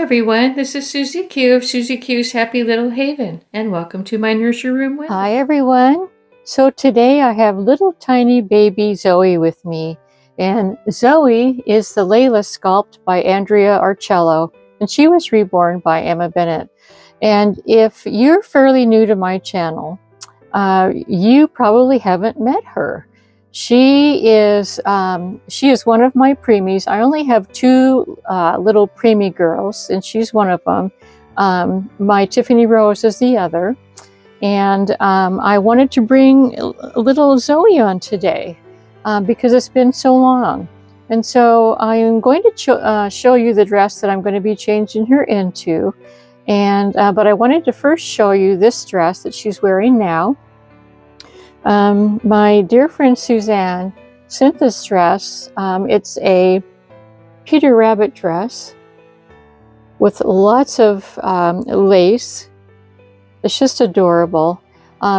everyone, this is Susie Q of Susie Q's Happy Little Haven, and welcome to my nursery room window. Hi everyone. So today I have little tiny baby Zoe with me, and Zoe is the Layla sculpt by Andrea Arcello, and she was reborn by Ema Bennett. And if you're fairly new to my channel, you probably haven't met her. She is one of my preemies. I only have two little preemie girls, and she's one of them. My Tiffany Rose is the other. And I wanted to bring little Zoe on today because it's been so long. And so I am going to show you the dress that I'm going to be changing her into. And but I wanted to first show you this dress that she's wearing now. My dear friend Suzanne sent this dress. It's a Peter Rabbit dress with lots of lace. It's just adorable.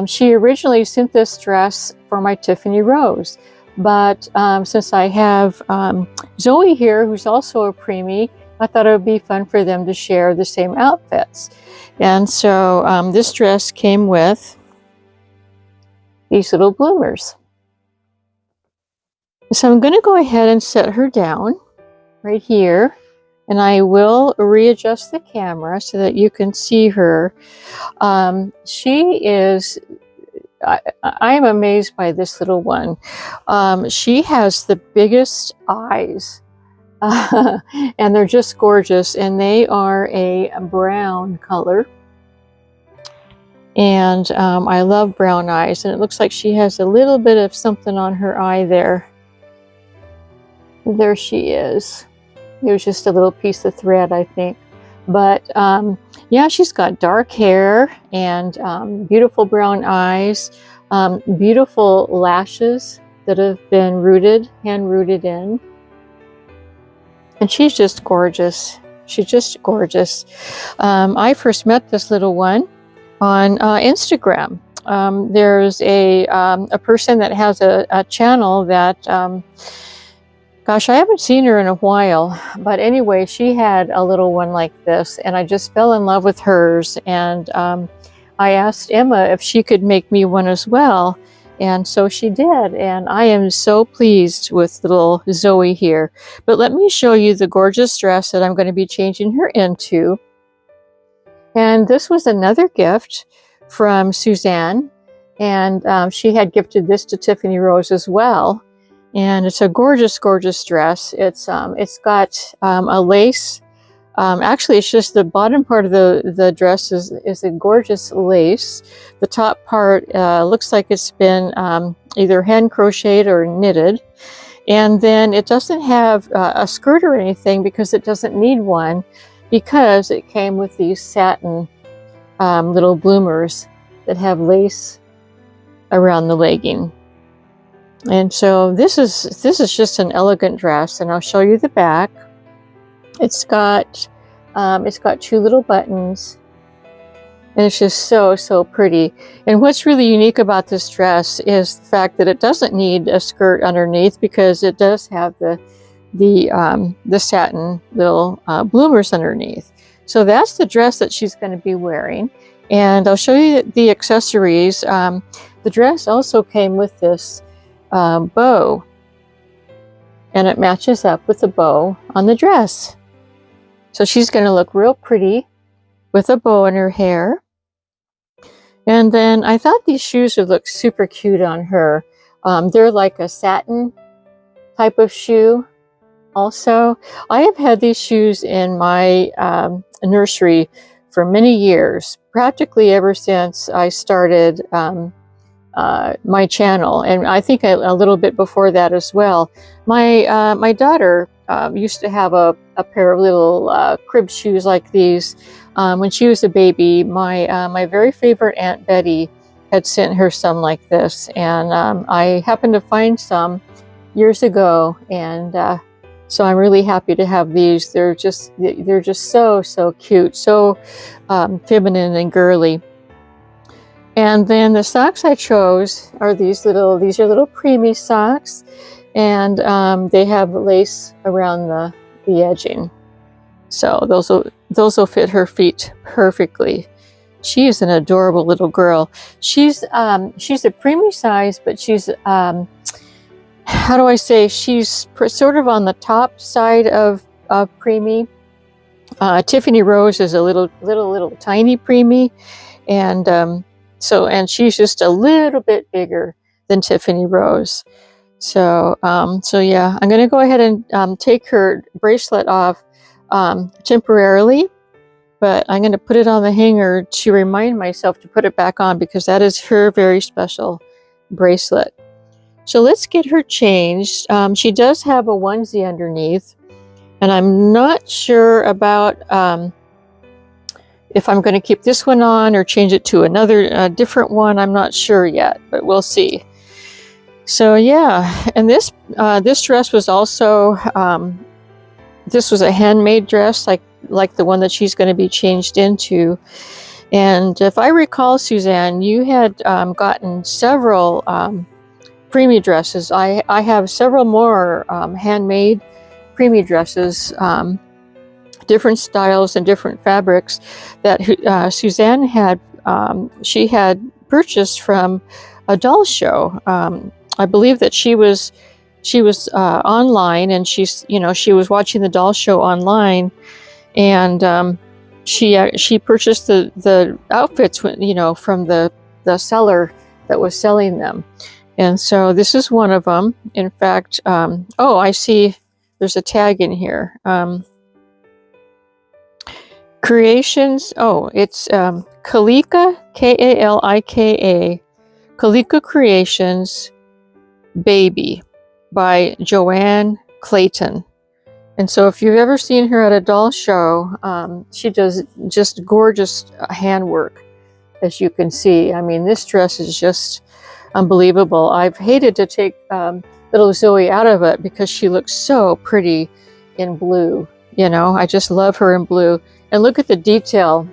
She originally sent this dress for my Tiffany Rose, but since I have Zoe here, who's also a preemie, I thought it would be fun for them to share the same outfits. And so this dress came with these little bloomers. So I'm going to go ahead and set her down right here, and I will readjust the camera so that you can see her. She is, I am amazed by this little one. She has the biggest eyes, and they're just gorgeous, and they are a brown color. And I love brown eyes, and it looks like she has a little bit of something on her eye there. There she is. There's just a little piece of thread, I think. But yeah, she's got dark hair and beautiful brown eyes, beautiful lashes that have been hand rooted in. And she's just gorgeous. She's just gorgeous. I first met this little one on Instagram. There's a person that has a channel that, gosh, I haven't seen her in a while, but anyway, she had a little one like this, and I just fell in love with hers, and I asked Emma if she could make me one as well, and so she did, and I am so pleased with little Zoe here. But let me show you the gorgeous dress that I'm going to be changing her into. And this was another gift from Suzanne, and she had gifted this to Tiffany Rose as well. And it's a gorgeous, gorgeous dress. It's got a lace. Actually, it's just the bottom part of the dress is a gorgeous lace. The top part looks like it's been either hand crocheted or knitted. And then it doesn't have a skirt or anything because it doesn't need one, because it came with these satin little bloomers that have lace around the legging. And so this is just an elegant dress, and I'll show you the back. It's got two little buttons, and it's just so pretty. And what's really unique about this dress is the fact that it doesn't need a skirt underneath, because it does have the satin little bloomers underneath. So that's the dress that she's going to be wearing, and I'll show you the accessories. The dress also came with this bow, and it matches up with the bow on the dress. So she's going to look real pretty with a bow in her hair. And then I thought these shoes would look super cute on her. They're like a satin type of shoe. Also, I have had these shoes in my nursery for many years, practically ever since I started my channel, and I think a little bit before that as well. My daughter used to have a pair of little crib shoes like these when she was a baby. My very favorite Aunt Betty had sent her some like this, and I happened to find some years ago, and so I'm really happy to have these. They're just so cute, so feminine and girly. And then the socks I chose are these are little preemie socks, and they have lace around the edging. So those will those will fit her feet perfectly. She is an adorable little girl. She's a preemie size, but she's how do I say, she's sort of on the top side of preemie. Tiffany Rose is a little tiny preemie, and and she's just a little bit bigger than Tiffany Rose. So yeah, I'm going to go ahead and take her bracelet off temporarily, but I'm going to put it on the hanger to remind myself to put it back on, because that is her very special bracelet. So let's get her changed. She does have a onesie underneath, and I'm not sure about if I'm going to keep this one on or change it to another different one. I'm not sure yet, but we'll see. So yeah, and this dress was also this was a handmade dress, like the one that she's going to be changed into. And if I recall, Suzanne, you had gotten several preemie dresses. I have several more handmade preemie dresses, different styles and different fabrics that Suzanne had. She had purchased from a doll show. I believe that she was online, and she was watching the doll show online, and she purchased the outfits, from the seller that was selling them. And so this is one of them. In fact, oh, I see there's a tag in here. Creations, oh, it's Kalika, Kalika, Kalika Creations Baby by Joanne Clayton. And so if you've ever seen her at a doll show, she does just gorgeous handwork, as you can see. I mean, this dress is just unbelievable. I've hated to take little Zoe out of it because she looks so pretty in blue. I just love her in blue. And look at the detail.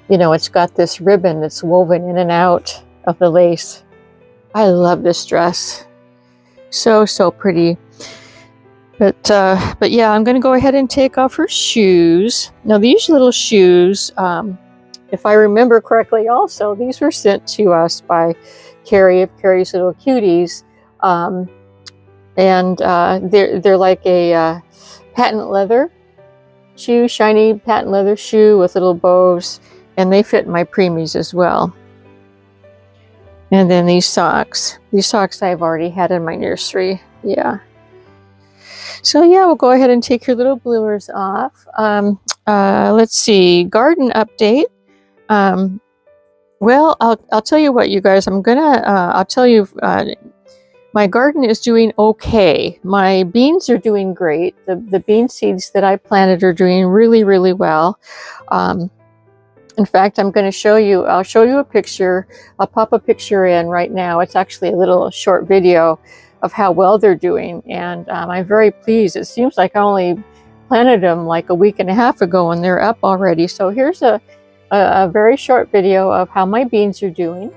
It's got this ribbon that's woven in and out of the lace. I love this dress. So pretty. But yeah, I'm going to go ahead and take off her shoes. Now these little shoes, if I remember correctly, also, these were sent to us by Carrie of Carrie's Little Cuties. And they're like a patent leather shoe, shiny patent leather shoe with little bows, and they fit my preemies as well. And then these socks I've already had in my nursery. Yeah. So yeah, we'll go ahead and take your little bloomers off. Let's see, garden update. Well, I'll tell you what, you guys, I'll tell you, my garden is doing okay. My beans are doing great. The bean seeds that I planted are doing really, really well. In fact, I'm going to show you, I'll show you a picture. I'll pop a picture in right now. It's actually a little short video of how well they're doing. And I'm very pleased. It seems like I only planted them like a week and a half ago and they're up already. So here's a very short video of how my beans are doing.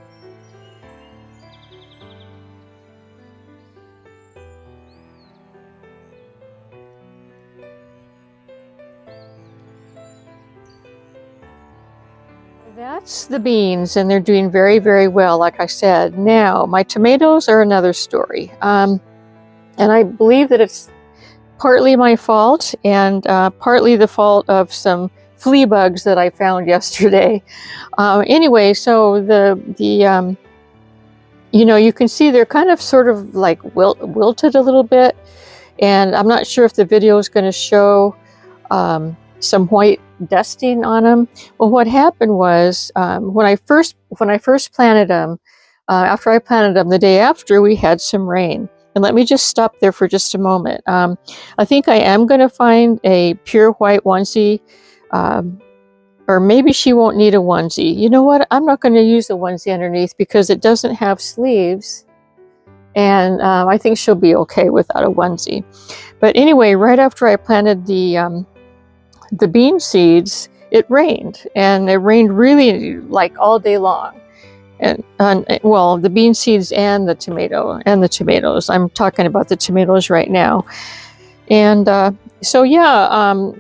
That's the beans, and they're doing very, very well, like I said. Now, my tomatoes are another story. And I believe that it's partly my fault and partly the fault of some flea bugs that I found yesterday. Anyway, so you can see they're kind of sort of like wilted a little bit, and I'm not sure if the video is going to show some white dusting on them. Well, what happened was when I first planted them, after I planted them, the day after we had some rain. And let me just stop there for just a moment. I think I am going to find a pure white onesie, or maybe she won't need a onesie. You know what? I'm not going to use a onesie underneath because it doesn't have sleeves. And I think she'll be okay without a onesie. But anyway, right after I planted the bean seeds, it rained, and it rained really like all day long. And well, the bean seeds and the tomatoes. I'm talking about the tomatoes right now. And so yeah,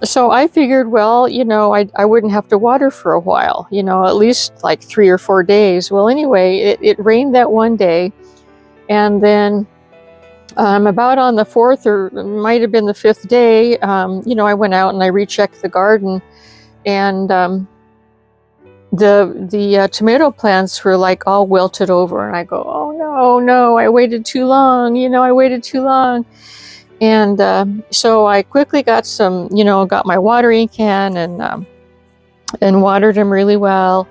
So I figured, well, I wouldn't have to water for a while, at least like 3 or 4 days. Well, anyway, it rained that one day. And then about on the fourth, or it might have been the fifth day, I went out and I rechecked the garden, and the tomato plants were like all wilted over. And I go, oh no, I waited too long, I waited too long. And so I quickly got got my watering can and watered them really well.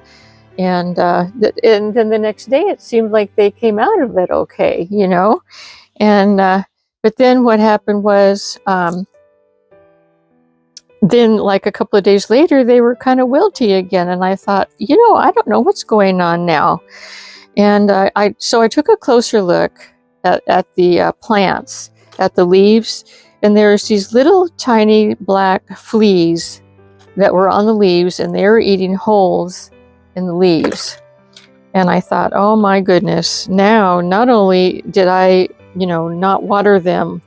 And then the next day it seemed like they came out of it okay, And but then what happened was, then like a couple of days later, they were kind of wilty again. And I thought, I don't know what's going on now. And so I took a closer look at the plants, at the leaves, and there's these little tiny black fleas that were on the leaves, and they were eating holes in the leaves. And I thought, oh my goodness, now not only did I, not water them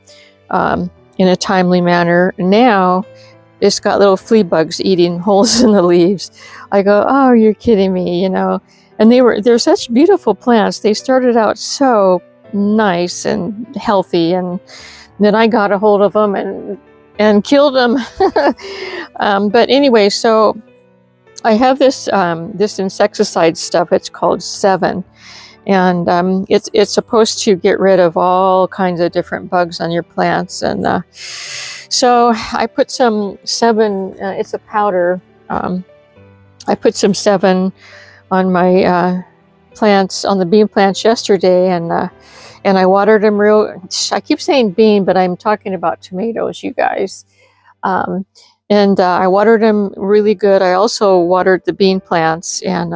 in a timely manner, now it's got little flea bugs eating holes in the leaves. I go, oh, you're kidding me, And they're such beautiful plants. They started out so nice and healthy, and then I got a hold of them and killed them. But anyway, so I have this insecticide stuff. It's called 7, and it's supposed to get rid of all kinds of different bugs on your plants. And so I put some 7. It's a powder. I put some 7 on my plants, on the bean plants yesterday, and I watered them I keep saying bean, but I'm talking about tomatoes, you guys. And I watered them really good. I also watered the bean plants, and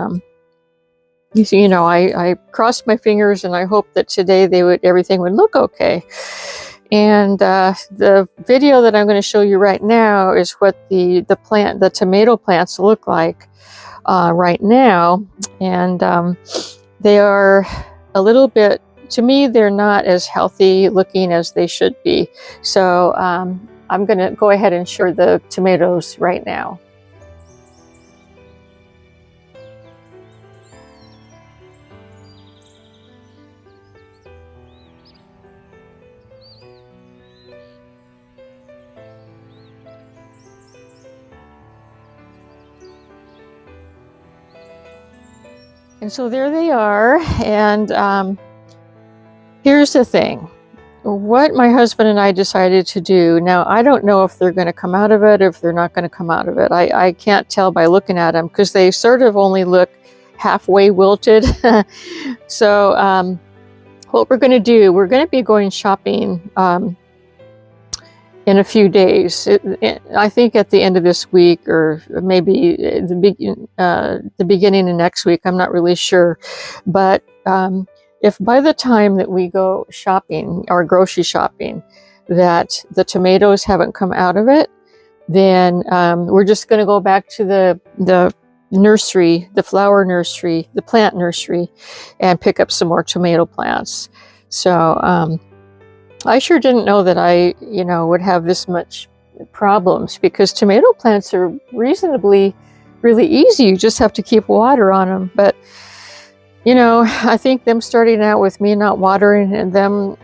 I crossed my fingers and I hoped that today everything would look okay. And the video that I'm going to show you right now is what the tomato plants look like right now. And they are a little bit, to me, they're not as healthy looking as they should be. So I'm going to go ahead and show the tomatoes right now. And so there they are. And here's the thing. What my husband and I decided to do, now I don't know if they're going to come out of it or if they're not going to come out of it. I can't tell by looking at them because they sort of only look halfway wilted. So what we're going to do, we're going to be going shopping in a few days. I think at the end of this week, or maybe the beginning of next week. I'm not really sure. But if by the time that we go shopping or grocery shopping, that the tomatoes haven't come out of it, then we're just going to go back to the nursery, the flower nursery, the plant nursery, and pick up some more tomato plants. So I sure didn't know that I, would have this much problems, because tomato plants are reasonably really easy. You just have to keep water on them. But, I think them starting out with me not watering them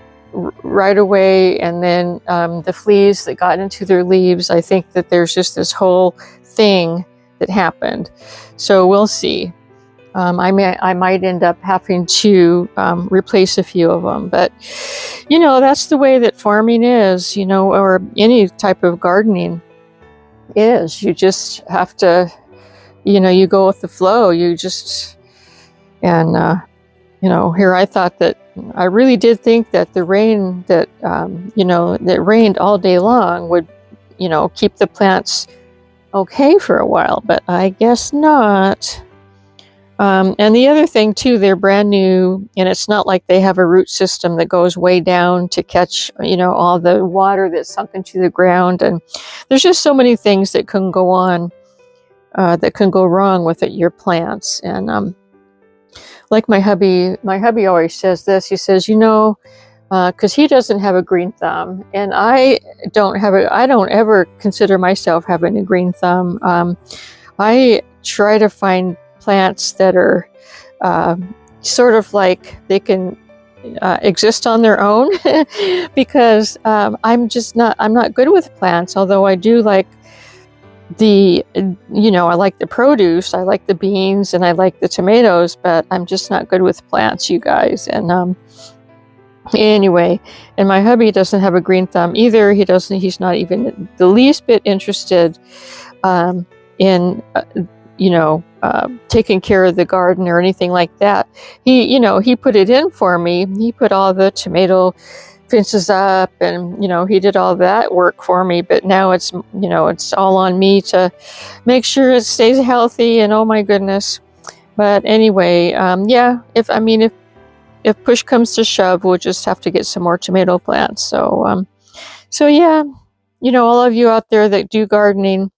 right away, and then the fleas that got into their leaves, I think that there's just this whole thing that happened. So we'll see. I might end up having to replace a few of them, but that's the way that farming is, or any type of gardening is. You just have to, you go with the flow. Here I thought that I really did think that the rain that that rained all day long would keep the plants okay for a while, but I guess not. And the other thing too, they're brand new, and it's not like they have a root system that goes way down to catch, all the water that's sunk into the ground. And there's just so many things that can go on, that can go wrong with your plants. And like my hubby always says this. He says, because he doesn't have a green thumb, and I don't ever consider myself having a green thumb. I try to find plants that are sort of like they can exist on their own because I'm not good with plants, although I do like I like the produce, I like the beans, and I like the tomatoes, but I'm just not good with plants, you guys. And anyway, and my hubby doesn't have a green thumb either. He's not even the least bit interested in taking care of the garden or anything like that. He put it in for me. He put all the tomato fences up, and he did all that work for me, but now it's all on me to make sure it stays healthy, and oh my goodness. But anyway, if push comes to shove, we'll just have to get some more tomato plants. So yeah, all of you out there that do gardening,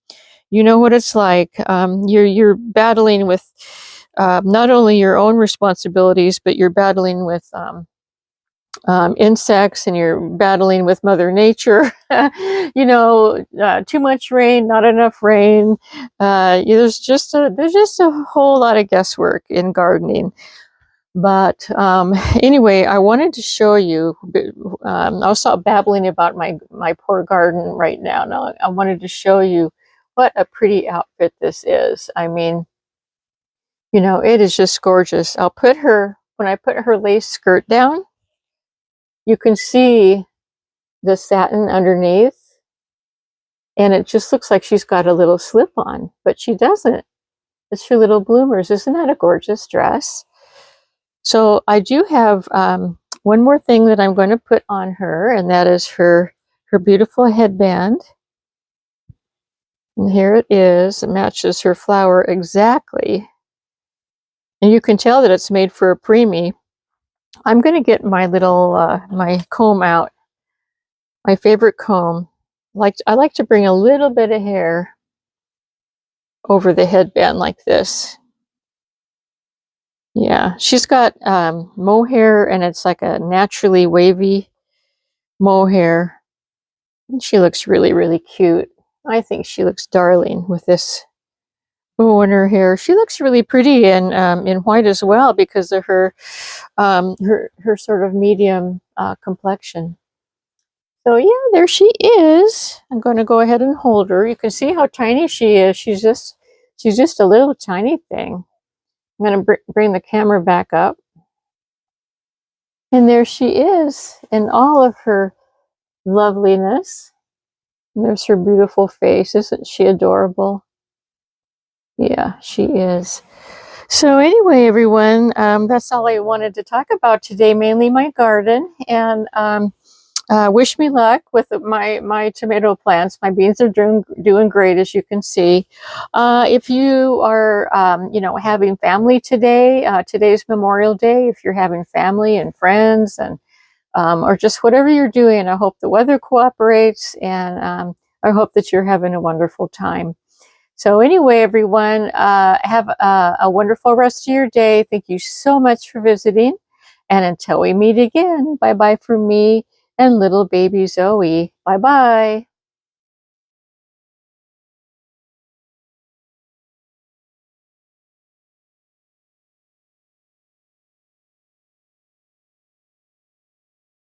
you know what it's like. You're battling with not only your own responsibilities, but you're battling with insects, and you're battling with Mother Nature. Too much rain, not enough rain. There's just a whole lot of guesswork in gardening. But anyway, I wanted to show you. I'll stop babbling about my poor garden right now. Now I wanted to show you what a pretty outfit this is. I mean, it is just gorgeous. When I put her lace skirt down, you can see the satin underneath, and it just looks like she's got a little slip on, but she doesn't. It's her little bloomers. Isn't that a gorgeous dress? So I do have one more thing that I'm going to put on her, and that is her beautiful headband. And here it is. It matches her flower exactly. And you can tell that it's made for a preemie. I'm going to get my little my comb out. My favorite comb. I like to bring a little bit of hair over the headband like this. Yeah, she's got mohair, and it's like a naturally wavy mohair. And she looks really, really cute. I think she looks darling with this bow in her hair. She looks really pretty in white as well, because of her sort of medium complexion. So yeah, there she is. I'm going to go ahead and hold her. You can see how tiny she is. She's just a little tiny thing. I'm going to bring the camera back up. And there she is in all of her loveliness. And there's her beautiful face. Isn't she adorable? Yeah, she is. So anyway, everyone, that's all I wanted to talk about today, mainly my garden. And wish me luck with my tomato plants. My beans are doing great, as you can see. If you are having family today, today's Memorial Day, if you're having family and friends, and or just whatever you're doing, I hope the weather cooperates, and I hope that you're having a wonderful time. So anyway, everyone, have a wonderful rest of your day. Thank you so much for visiting, and until we meet again, bye-bye from me and little baby Zoe. Bye-bye.